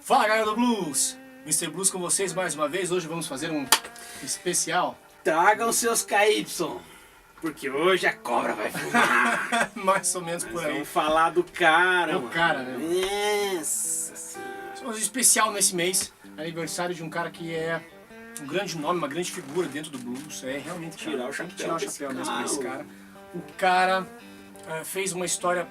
Fala, galera do Blues! Mr. Blues com vocês mais uma vez. Hoje vamos fazer um especial. Tragam seus KY, porque hoje a cobra vai fumar. Mais ou menos por aí. Vamos falar do cara, Do cara, né? Nossa Senhora. Um especial nesse mês, aniversário de um cara que é um grande nome, uma grande figura dentro do blues. É realmente Tirar o tem que chapéu tirar o desse chapéu mesmo cara. pra esse cara. O cara fez uma história,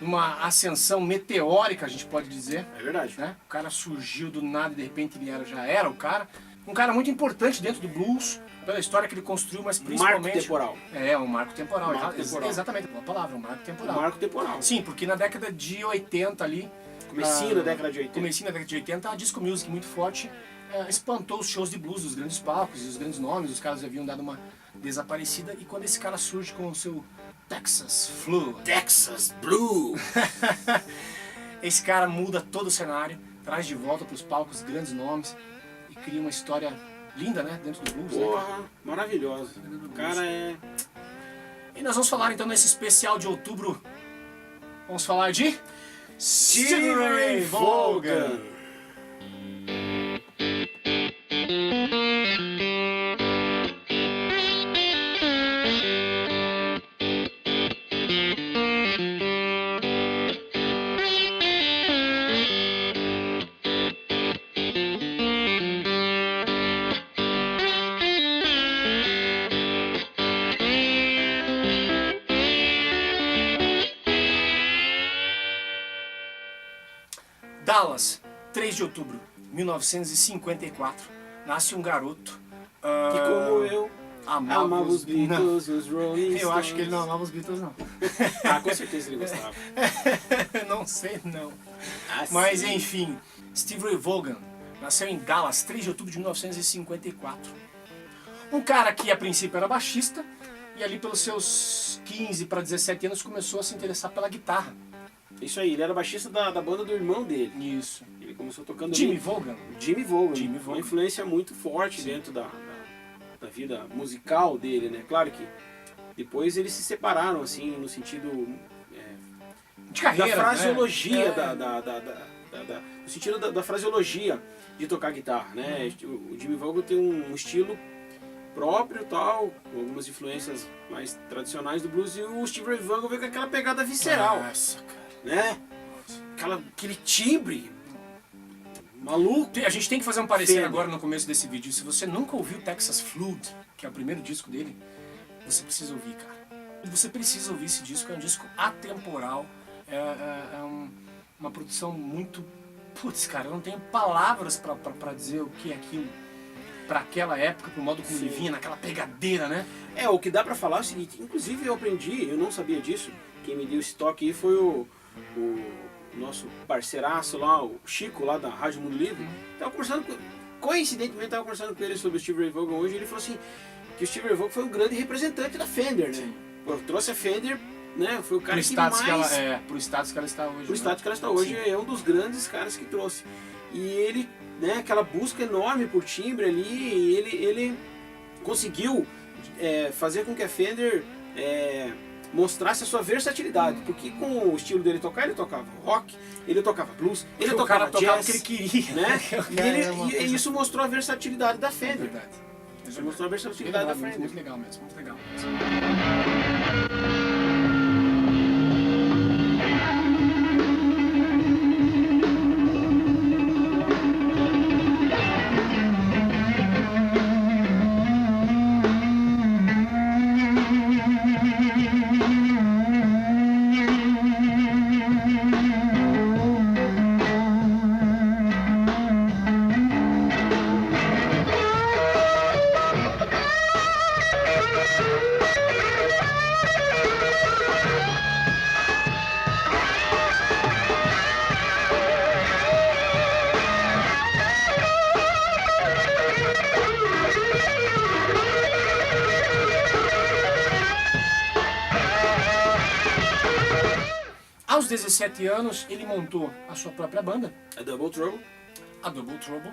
uma ascensão meteórica, a gente pode dizer. É verdade. Né? O cara surgiu do nada e de repente ele já era o cara. Um cara muito importante dentro do blues, pela história que ele construiu, mas principalmente... Marco temporal. É, um marco temporal. Marco temporal. Exatamente, uma palavra, um marco temporal. Marco temporal. Sim, porque na década de 80 ali... Comecinho da década de 80. Comecinho da década de 80, a disco music muito forte espantou os shows de blues dos grandes palcos e os grandes nomes. Os caras haviam dado uma desaparecida. E quando esse cara surge com o seu Texas Flu... Texas Blue. Esse cara muda todo o cenário, traz de volta para os palcos grandes nomes e cria uma história linda, né, dentro do blues. Porra, Né, maravilhosa. O cara é... E nós vamos falar então nesse especial de outubro, vamos falar de Stevie Ray Vaughan. Dallas, 3 de outubro de 1954, nasce um garoto Que como eu amava os Beatles, os Rolling Stones. Eu acho que ele não amava os Beatles, não. Ah, com certeza ele gostava. Não sei, não. Ah, Mas sim. enfim, Stevie Ray Vaughan nasceu em Dallas, 3 de outubro de 1954. Um cara que a princípio era baixista e ali pelos seus 15 para 17 anos começou a se interessar pela guitarra. Isso aí, ele era baixista da banda do irmão dele. Isso. Ele começou tocando... Jimmy Vaughan. Jimmy Vaughan. Jimmy Vaughan. Uma influência muito forte dentro da vida musical dele, né? Claro que depois eles se separaram, assim, no sentido... De carreira, da fraseologia, né? no sentido da fraseologia de tocar guitarra, né? O Jimmy Vaughan tem um estilo próprio, tal, com algumas influências mais tradicionais do blues, e o Stevie Ray Vaughan veio com aquela pegada visceral, Nossa, cara. né? Aquele timbre maluco. A gente tem que fazer um parecer Fêmea. agora no começo desse vídeo. Se você nunca ouviu Texas Flute, que é o primeiro disco dele, você precisa ouvir, cara. Você precisa ouvir esse disco, é um disco atemporal, uma produção muito... Putz, cara, eu não tenho palavras pra dizer o que é aquilo. Pra aquela época, pro modo como ele vinha, naquela pegadeira, né? O que dá pra falar é o seguinte, inclusive eu aprendi, eu não sabia disso, quem me deu esse toque aí foi o nosso parceiraço lá, o Chico, lá da Rádio Mundo Livre. Tava conversando coincidentemente, tava conversando com ele sobre o Stevie Ray Vaughan hoje, e ele falou assim, que o Stevie Ray Vaughan foi um grande representante da Fender, né? Pô, trouxe a Fender, né? Foi o cara que mais... Pro status que ela está hoje. O status que ela está hoje é um dos grandes caras que trouxe. E ele, né, aquela busca enorme por timbre ali, e ele conseguiu fazer com que a Fender mostrasse a sua versatilidade. Porque com o estilo dele tocar, ele tocava rock, ele tocava blues, ele tocava jazz, o que ele queria, né? E isso isso mostrou a versatilidade da é Fender. verdade. Isso mostrou a versatilidade da Fender. Muito legal mesmo, muito legal. Aos 17 anos, ele montou a sua própria banda, A Double Trouble. a Double Trouble,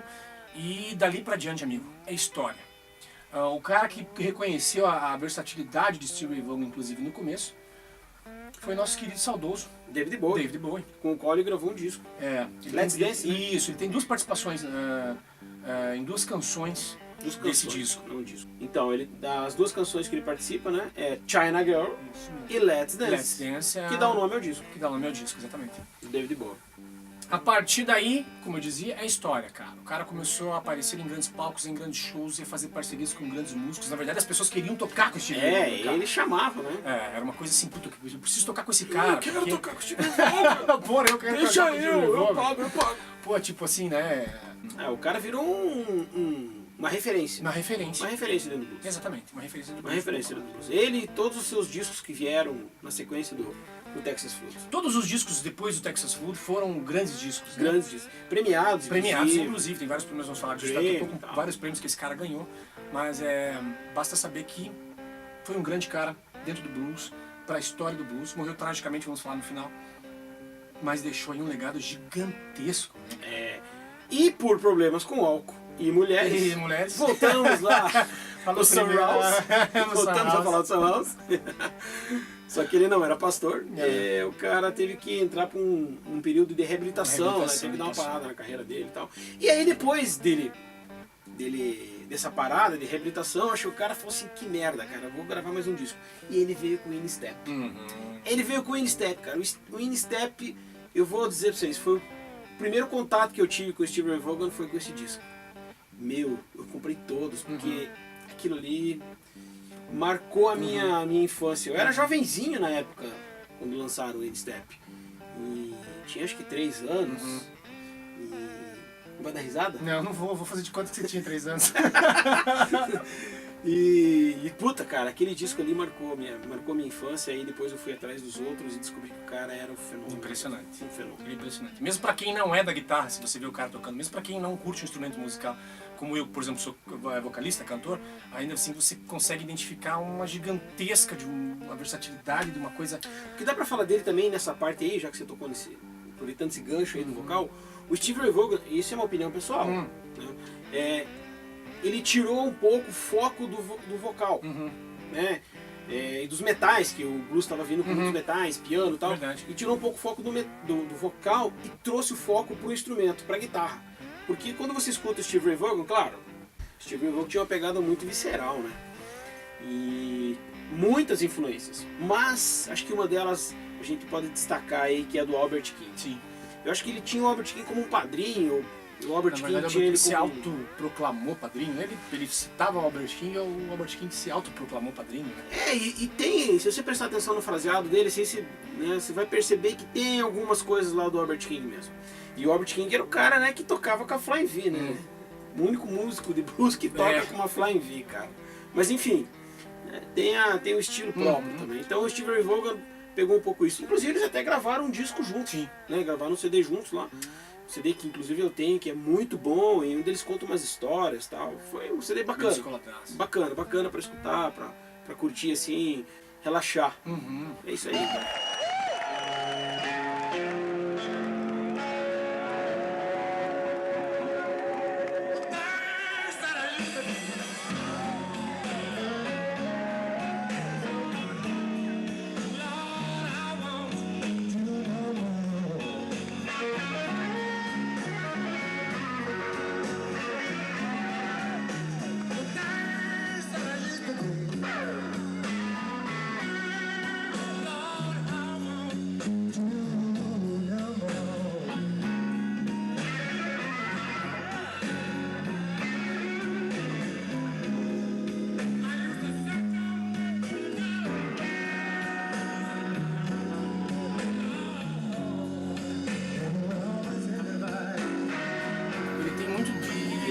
e dali pra diante, amigo, é história. O cara que reconheceu a versatilidade de Stevie Ray Vaughan, inclusive no começo, foi nosso querido saudoso David Bowie, David Bowie. com o qual ele gravou um disco. Let's Dance, né? Isso, ele tem 2 participações em 2 canções desse disco. Um disco. Então, das 2 canções que ele participa, né, é China Girl e Let's Dance, Let's Dance que dá o nome ao disco. Que dá o nome ao disco, exatamente. David Bowie. A partir daí, como eu dizia, é história, cara. O cara começou a aparecer em grandes palcos, em grandes shows, e a fazer parcerias com grandes músicos. Na verdade, as pessoas queriam tocar com o Steve Wonder, cara. Ele chamava, né? Era uma coisa assim, puta, eu preciso tocar com esse cara. Eu quero tocar com o Steve Wonder. Porra, eu quero Deixa tocar com o Steve eu Wonder. pago. Pô, tipo assim, né? O cara virou uma referência. Uma referência. Uma referência dentro do blues. Exatamente, uma referência do Uma blues. referência dentro do blues. Ele e todos os seus discos que vieram na sequência do Texas Flood. Todos os discos depois do Texas Flood foram grandes discos. Né? Grandes discos. Premiados, Inclusive. Tem vários prêmios, vamos falar disso. Prêmio, Tô com tal. vários prêmios que esse cara ganhou. Mas basta saber que foi um grande cara dentro do blues, para a história do blues. Morreu tragicamente, vamos falar no final. Mas deixou aí um legado gigantesco. Né? E por problemas com álcool e mulheres, voltamos lá Falou no Sam primeiro, Rouse. no Voltamos Sam a House. falar do Sam House. Só que ele não era pastor. O cara teve que entrar para um período de reabilitação, né? Teve que dar uma parada na carreira dele e tal. E aí depois dessa parada de reabilitação, acho que o cara falou assim, que merda, cara, vou gravar mais um disco. E ele veio com o In-Step. Ele veio com o In-Step, cara. O In-Step, eu vou dizer pra vocês, foi o primeiro contato que eu tive com o Steve Ray Vaughan foi com esse disco. Eu comprei todos, porque aquilo ali marcou a minha infância. Eu era jovenzinho na época, quando lançaram o In-Step. E tinha acho que 3 anos. Vai dar risada? Não vou fazer de conta que você tinha 3 anos. E puta, cara, aquele disco ali marcou minha infância. Aí depois eu fui atrás dos outros e descobri que o cara era um fenômeno. Impressionante. Um fenômeno. Impressionante. Mesmo pra quem não é da guitarra, se você vê o cara tocando, mesmo pra quem não curte um instrumento musical, como eu, por exemplo, sou vocalista, cantor, ainda assim você consegue identificar uma gigantesca de uma versatilidade, de uma coisa... O que dá pra falar dele também nessa parte aí, já que você tocou aproveitando esse gancho aí do vocal, o Steve Ray Vaughan, isso é uma opinião pessoal, né? Ele tirou um pouco o foco do vocal, né? E dos metais, que o blues estava vindo com muitos metais, piano e tal. Verdade. E tirou um pouco o foco do vocal e trouxe o foco pro instrumento, pra guitarra. Porque quando você escuta o Steve Ray Vaughan, claro, o Steve Ray Vaughan tinha uma pegada muito visceral, né? E muitas influências. Mas acho que uma delas a gente pode destacar aí, que é a do Albert King. Sim. Eu acho que ele tinha o Albert King como um padrinho. O Albert Na King verdade, tinha ele ele se como... autoproclamou padrinho, né? Ele citava o Albert King, e o Albert King se autoproclamou padrinho, né? E tem, se você prestar atenção no fraseado dele, assim, você vai perceber que tem algumas coisas lá do Albert King mesmo. E o Albert King era o cara, né, que tocava com a Flying V, né? O único músico de blues que toca com uma Flying V, cara. Mas enfim, tem o estilo próprio também. Então o Steve Ray Vaughan pegou um pouco isso. Inclusive eles até gravaram um disco juntos, né? Gravaram um CD juntos lá. Um CD que inclusive eu tenho, que é muito bom, e onde eles contam umas histórias e tal. Foi um CD bacana. Bacana pra escutar, pra curtir assim, relaxar. É isso aí, cara.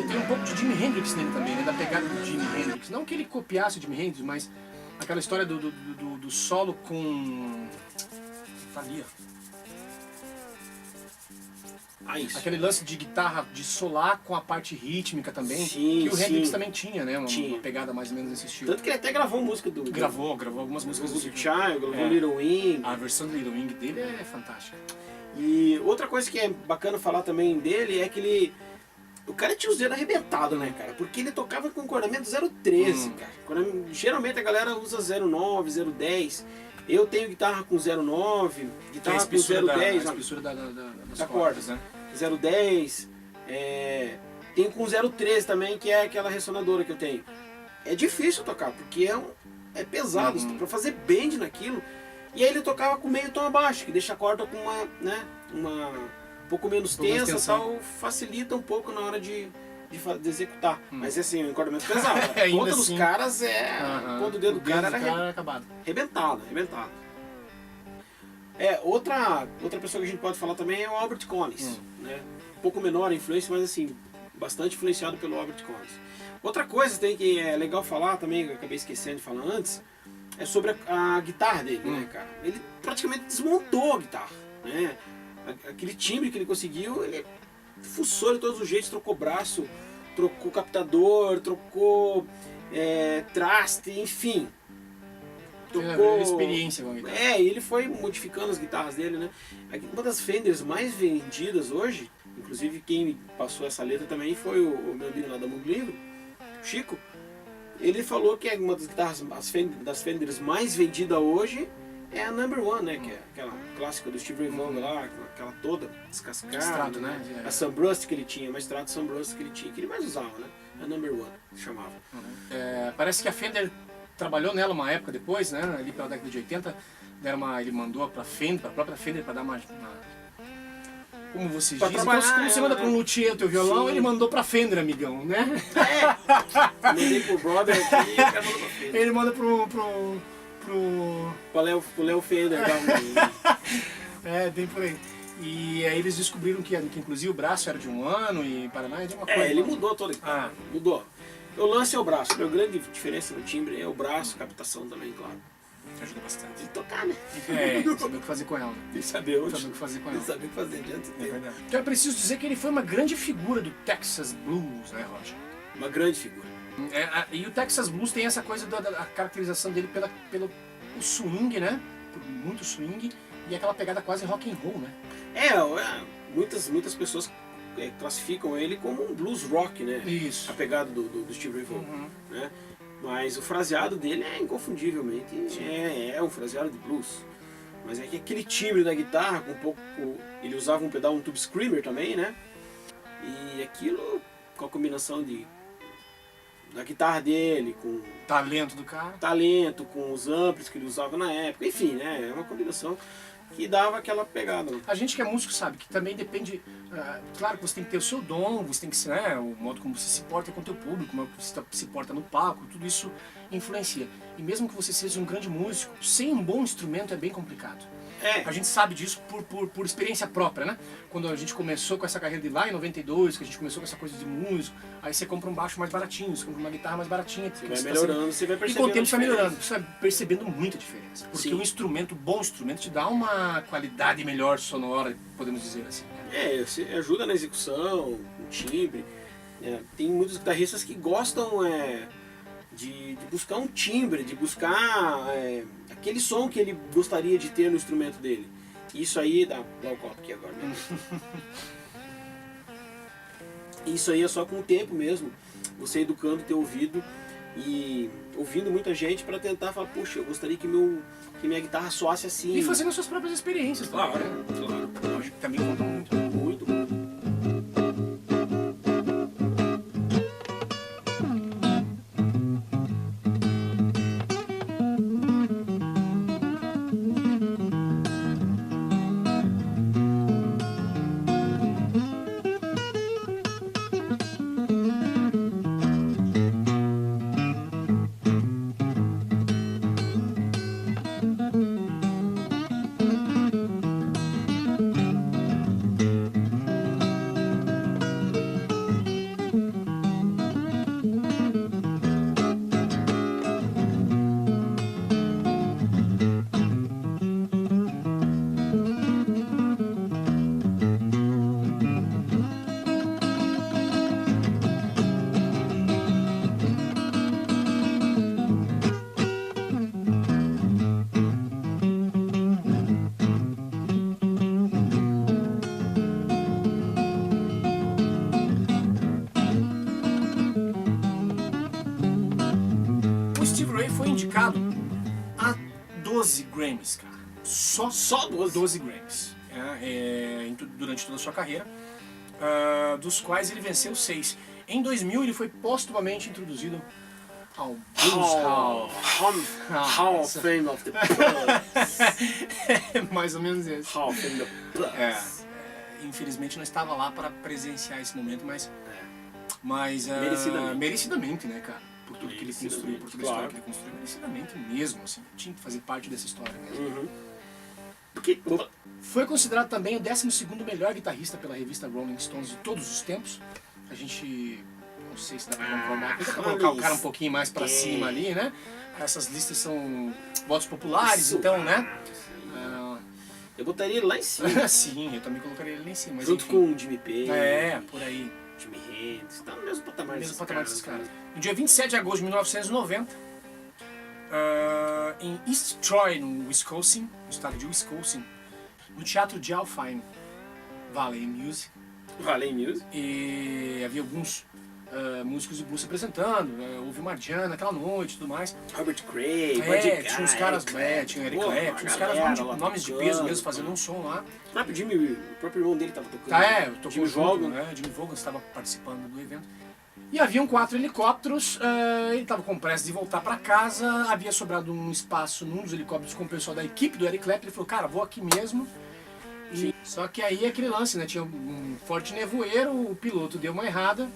Tem um pouco de Jimi Hendrix nele também, né? Da pegada do Jimi Hendrix. Não que ele copiasse o Jimi Hendrix, mas aquela história do solo com... Tá ali, ó. Isso. Aquele lance de guitarra, de solar com a parte rítmica também. Sim, que o Hendrix também tinha, né? Uma pegada mais ou menos nesse estilo. Tanto que ele até gravou música do... Gravou algumas músicas do Child, gravou Little Wing. A versão do Little Wing dele é fantástica. E outra coisa que é bacana falar também dele é que ele... O cara tinha os dedos arrebentados, né, cara? Porque ele tocava com cornamento 013, cara. Geralmente a galera usa 09, 010. Eu tenho guitarra com 0,9, Tem guitarra com espessura 0,10, a espessura das da cordas, corda, né? 0,10, tenho com 0,13 também, que é aquela ressonadora que eu tenho. É difícil tocar, porque é pesado, pra fazer bend naquilo. E aí ele tocava com meio tom abaixo, que deixa a corda com uma um pouco menos tensa e tal, facilita um pouco na hora de executar. Mas assim, um encordamento pesado. A ponta dos caras a ponta do dedo do cara era acabado. arrebentado. Outra pessoa que a gente pode falar também é o Albert Collins, né? Um pouco menor a influência, mas assim, bastante influenciado pelo Albert Collins. Outra coisa que é legal falar também, que eu acabei esquecendo de falar antes, é sobre a guitarra dele, né, cara? Ele praticamente desmontou a guitarra, né? Aquele timbre que ele conseguiu, ele fuçou de todos os jeitos, trocou braço, trocou captador, trocou traste, enfim. Trocou experiência com a guitarra. Ele foi modificando as guitarras dele, né? Uma das Fenders mais vendidas hoje, inclusive quem me passou essa letra também foi o meu amigo lá da Mundo Livre, o Chico. Ele falou que uma das guitarras das Fenders mais vendida hoje é a Number One, né? Que é aquela clássica do Steve Ray Vaughan lá, aquela toda descascada. Extrato, né? A Sunburst que ele tinha, uma Strato Sunburst que ele tinha, que ele mais usava, né? A Number One, se chamava. Parece que a Fender trabalhou nela uma época depois, né? Ali pela década de 80, ele mandou pra Fender, pra própria Fender, pra dar uma como vocês dizem, como você manda para um luthier o teu violão, ele mandou pra Fender, amigão, né? Mandei pro brother aqui e o cara mandou pra Fender. Ele manda pro Léo Fender. Tem por aí. E aí eles descobriram que inclusive o braço era de 1 ano e para mais de uma coisa. Ele mudou toda a guitarra. Mudou. O lance é o braço. A grande diferença no timbre é o braço, captação também, claro. Ajuda bastante. E tocar, né? Saber o que fazer com ela. Tem que saber onde. Saber o que fazer com ela. Tem que saber o que fazer diante dele. Verdade. Então é preciso dizer que ele foi uma grande figura do Texas Blues, né, Roger? Uma grande figura. E o Texas Blues tem essa coisa da caracterização dele pelo swing, né? Por muito swing e aquela pegada quase rock and roll, né? Muitas pessoas classificam ele como um blues rock, né? Isso. A pegada do Steve Ray Vaughan, né? Mas o fraseado dele é inconfundivelmente um fraseado de blues. Mas é que aquele timbre da guitarra, com um pouco. Ele usava um pedal, um tube screamer também, né? E aquilo com a combinação da guitarra dele, com talento do cara. Talento, com os amplis que ele usava na época, enfim, né? É uma combinação que dava aquela pegada. A gente que é músico sabe que também depende, claro que você tem que ter o seu dom, você tem que ser, né, o modo como você se porta com o teu público, como você se porta no palco, tudo isso influencia. E mesmo que você seja um grande músico, sem um bom instrumento é bem complicado. A gente sabe disso por experiência própria, né? Quando a gente começou com essa carreira de lá em 92, que a gente começou com essa coisa de músico, aí você compra um baixo mais baratinho, você compra uma guitarra mais baratinha. Você vai melhorando, você vai percebendo. E com o tempo você vai melhorando, você vai percebendo muita diferença. Porque um bom instrumento te dá uma qualidade melhor sonora, podemos dizer assim. Você ajuda na execução, no timbre. Tem muitos guitarristas que gostam de buscar um timbre, de buscar aquele som que ele gostaria de ter no instrumento dele. Isso aí, dá o copo aqui agora, né? Isso aí é só com o tempo mesmo, você educando o teu ouvido e ouvindo muita gente para tentar falar, puxa, eu gostaria que minha guitarra soasse assim. E fazendo as suas próprias experiências. Claro, claro. Também conta muito. Muito. 12 Grammys, cara. Só 12? 12 Grammys. Durante toda a sua carreira. Dos quais ele venceu 6. Em 2000 ele foi postumamente introduzido ao Blues Hall. Hall of Fame of the Blues. Mais ou menos esse. Hall of Fame of the Blues. Infelizmente não estava lá para presenciar esse momento, mas Merecidamente. merecidamente, né, cara? Por tudo que ele construiu, por toda a claro. história que ele construiu, merecidamente mesmo, assim, tinha que fazer parte dessa história mesmo. Uhum. Foi considerado também o 12º melhor guitarrista pela revista Rolling Stones de todos os tempos. A gente, não sei se dá pra concordar, tenta colocar o cara um pouquinho mais pra cima ali, né? Essas listas são votos populares, então, né? Eu botaria ele lá em cima. Sim, eu também colocaria ele lá em cima. Mas Junto enfim. com o Jimmy Page. Por aí. Jimmy Hendrix. Tá no mesmo patamar Mesmo desses patamar caras, desses caras. No dia 27 de agosto de 1990, em East Troy, no Wisconsin, no estado de Wisconsin, no Teatro de Alpine Valley Music, Valley Music. e havia alguns músicos de blues se apresentando, houve uma jam naquela noite e tudo mais. Robert Cray, Buddy Guy. Tinha uns caras, tinha Eric Clapton, tinha uns caras nomes de peso mesmo fazendo um som lá. O próprio irmão dele tava tocando. Tocou Jimmy junto, Vaughan. né? Jimmy Vaughan estava participando do evento. E haviam 4 helicópteros, ele estava com pressa de voltar para casa, havia sobrado um espaço num dos helicópteros com o pessoal da equipe do Eric Clapton, ele falou, cara, vou aqui mesmo. Só que aí aquele lance, né? Tinha um forte nevoeiro, o piloto deu uma errada,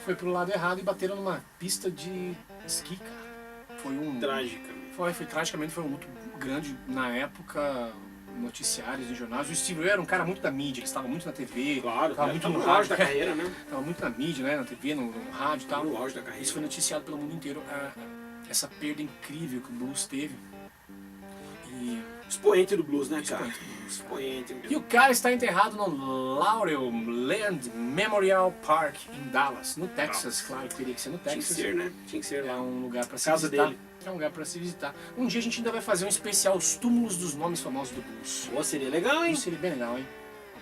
foi pro lado errado e bateram numa pista de esqui, cara. Foi tragicamente, foi um luto grande na época, noticiários e jornais. O Steve Ray era um cara muito da mídia, ele estava muito na TV, Claro, estava muito no auge rádio, da carreira, né? Estava muito na mídia, né? Na TV, no rádio e tal. No auge da carreira. Isso foi noticiado pelo mundo inteiro, essa perda incrível que o blues teve. E Expoente do blues, né, cara? Expoente do blues. Expoente. o cara está enterrado no Laurel Land Memorial Park em Dallas, no Texas. Claro que teria que ser no Tinha que Texas. ser, né? Tinha que ser É lá. um lugar para se Casa visitar. dele. É um lugar para se visitar. Um dia a gente ainda vai fazer um especial Os Túmulos dos Nomes Famosos do Blues. Pô, seria legal, hein? Isso seria bem legal, hein?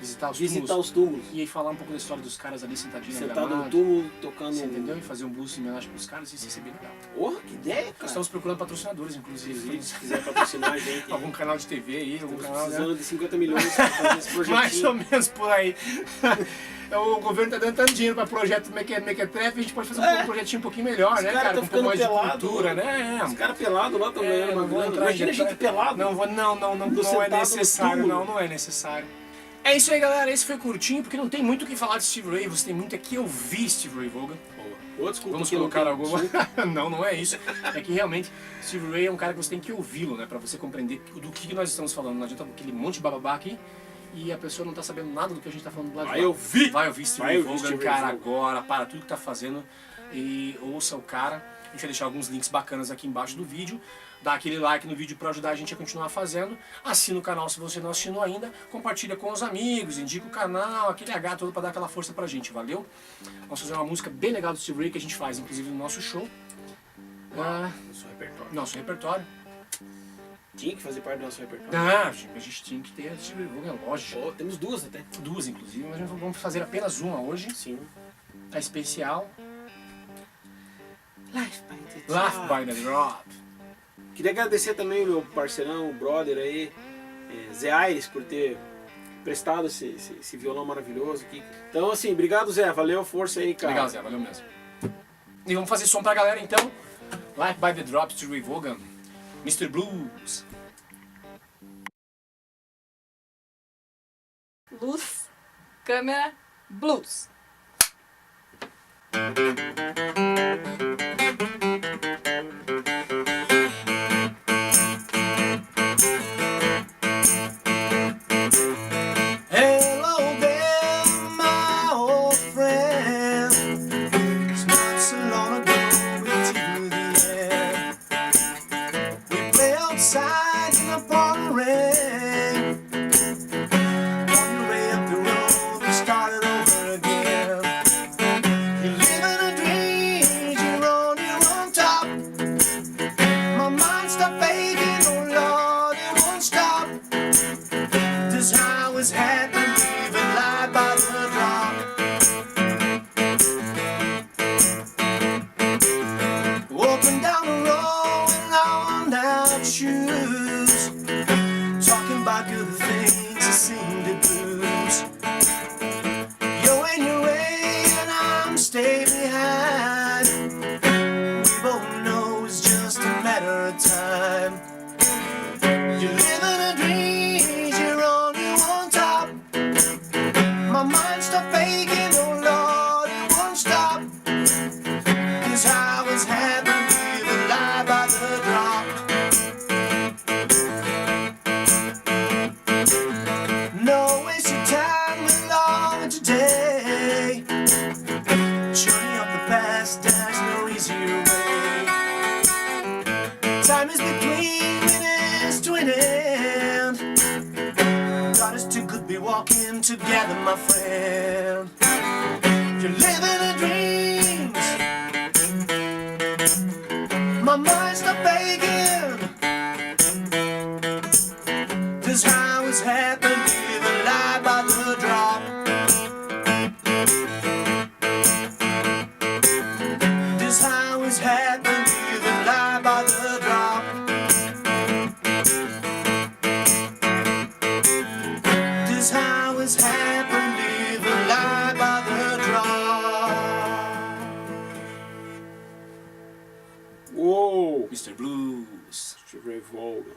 Visitar os Visitar túmulos. os túmulos. E aí falar um pouco da história dos caras ali sentadinhos na Sentado no gramado. túmulo, tocando. Você entendeu? E fazer um blues em homenagem pros caras, isso ia ser bem legal. Porra, que ideia, Nós cara. estamos procurando patrocinadores, inclusive. Se quiser patrocinar a gente. Algum canal de TV aí, algum Estamos canal, né? precisando de 50 milhões pra fazer esse projetinho. Mais ou menos por aí. O governo tá dando tanto dinheiro para projeto Mequetrefe, a gente pode fazer um projetinho um pouquinho melhor, Os né, caras cara? tão Com um pouco mais de ficando cultura, pelado, né? Os caras pelados lá estão ganhando uma não vou grana. entrar em Imagina a gente detalhe. pelado. Não é sentado no necessário, túmulo. não é necessário. É isso aí, galera. Esse foi curtinho, porque não tem muito o que falar de Steve Ray. Você tem muito aqui ouvir Steve Ray Vaughan. Ô, desculpa, Vamos que não colocar tem alguma... som. não é isso. É que realmente Steve Ray é um cara que você tem que ouvi-lo, né? Pra você compreender do que nós estamos falando. Não adianta aquele monte de bababá aqui e a pessoa não tá sabendo nada do que a gente tá falando do lado de lá. Vai ouvir Steve Ray Vaughan, cara, agora. Para tudo que tá fazendo e ouça o cara. A gente vai deixar alguns links bacanas aqui embaixo do vídeo. Dá aquele like no vídeo para ajudar a gente a continuar fazendo. Assina o canal se você não assinou ainda. Compartilha com os amigos, indica o canal, aquele H todo para dar aquela força pra gente, valeu? Vamos fazer uma música bem legal do Steve Ray que a gente faz, inclusive, no nosso show. Nosso repertório. Nosso repertório. Tinha que fazer parte do nosso repertório. A gente tinha que ter a Steve Ray Vaughan, lógico. Pô, temos duas até. 2, inclusive, mas vamos fazer apenas uma hoje. Sim. A especial. Life by the Laugh by the Drop. Queria agradecer também o meu parceirão, o brother aí, Zé Aires, por ter prestado esse violão maravilhoso aqui. Então, assim, obrigado, Zé. Valeu, força aí, cara. Legal, Zé, valeu mesmo. E vamos fazer som pra galera então. Life by the Drop, Steve Ray Vaughan, Mr. Blues. Luz, câmera, blues. Hello there, my old friend. It's not so long ago we took the air. We play outside in the pouring rain. On the way up the road, we started over again. You're living a dream, you're mind stopped faking, oh Lord, it won't stop. 'Cause I was happy living life by the drop. No wasted time along today. Journey of the past, there's no easier way. Time is between minutes to an end. God is too good to be walking together, my friend. You're living the dreams. My mind's not begging. 'Cause I was happy living life by the drop. This I was happy living life by the drop. This I was happy living life by the drop. Uou! Mr. Blues. Steve Ray Vaughan.